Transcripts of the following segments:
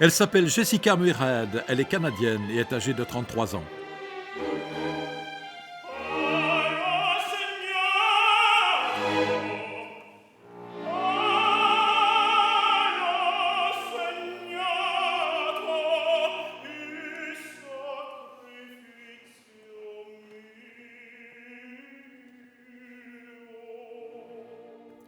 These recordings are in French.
Elle s'appelle Jessica Muirhead, elle est canadienne et est âgée de 33 ans.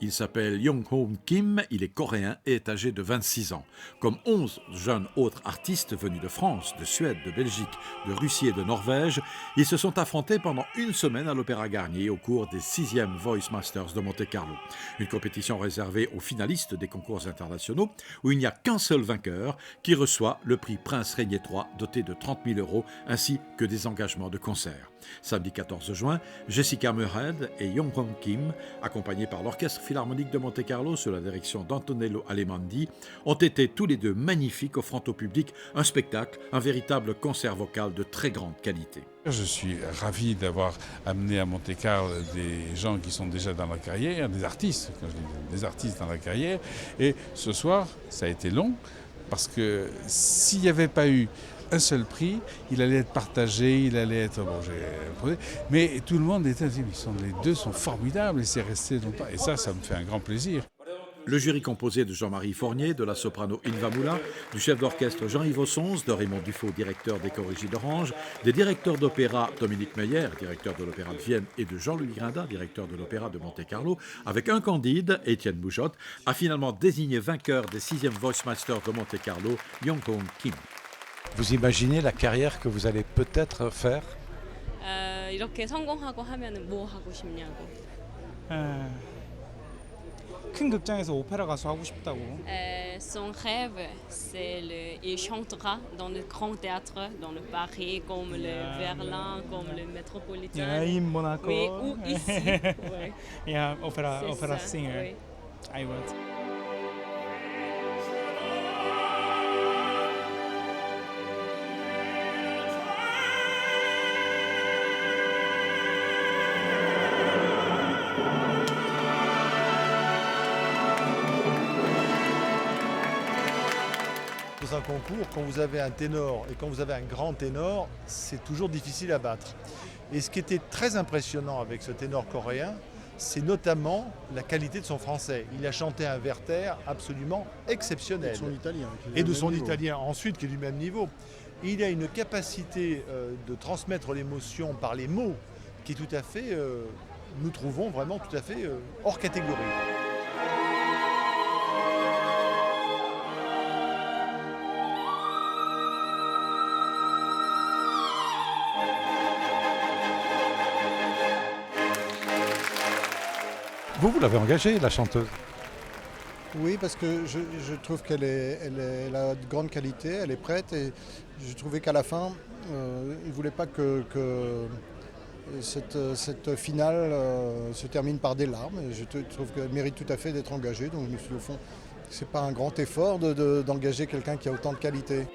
Il s'appelle Young-Hoon Kim, il est coréen et est âgé de 26 ans. Comme 11 jeunes autres artistes venus de France, de Suède, de Belgique, de Russie et de Norvège, ils se sont affrontés pendant une semaine à l'Opéra Garnier au cours des 6e Voice Masters de Monte-Carlo. Une compétition réservée aux finalistes des concours internationaux où il n'y a qu'un seul vainqueur qui reçoit le prix Prince Régnier III doté de 30 000 € ainsi que des engagements de concert. Samedi 14 juin, Jessica Muirhead et Young-Hoon Kim, accompagnés par l'Orchestre Philharmonique de Monte-Carlo sous la direction d'Antonello Alemandi, ont été tous les deux magnifiques, offrant au public un spectacle, un véritable concert vocal de très grande qualité. Je suis ravi d'avoir amené à Monte-Carlo des gens qui sont déjà dans la carrière, des artistes, quand je dis des artistes dans la carrière. Et ce soir, ça a été long, parce que s'il n'y avait pas eu un seul prix, il allait être partagé, il allait être... mais tout le monde était dit, les deux sont formidables et c'est resté longtemps. Et ça me fait un grand plaisir. Le jury composé de Jean-Marie Fournier, de la soprano Ilva Moula, du chef d'orchestre Jean-Yves Ossonce, de Raymond Dufaux, directeur des Chorégies d'Orange, des directeurs d'opéra Dominique Meyer, directeur de l'Opéra de Vienne, et de Jean-Louis Grinda, directeur de l'Opéra de Monte-Carlo, avec un candide, Étienne Boujotte, a finalement désigné vainqueur des 6e Voice Masters de Monte-Carlo, Young-Hoon Kim. Vous imaginez la carrière que vous allez peut-être faire? 이렇게 성공하고 하면은 뭐 하고 싶냐고. 큰 극장에서 오페라 가수 하고 싶다고. Son rêve, il chantera dans le grand théâtre, dans le Paris, comme le Berlin, comme le Métropolitain. In Monaco. Oui, ou ici. Ouais. Yeah, opera ça, singer. Oui. I would. Dans un concours, quand vous avez un ténor et quand vous avez un grand ténor, c'est toujours difficile à battre. Et ce qui était très impressionnant avec ce ténor coréen, c'est notamment la qualité de son français. Il a chanté un Werther absolument exceptionnel. Et de son italien. Et de son italien ensuite, qui est du même niveau. Il a une capacité de transmettre l'émotion par les mots qui est tout à fait, nous trouvons vraiment tout à fait hors catégorie. Vous l'avez engagée, la chanteuse? Oui, parce que je trouve qu'elle elle a de grande qualité, elle est prête et je trouvais qu'à la fin, il ne voulait pas que cette finale se termine par des larmes. Et je trouve qu'elle mérite tout à fait d'être engagée, donc je me suis dit, au fond, ce n'est pas un grand effort d'engager quelqu'un qui a autant de qualité.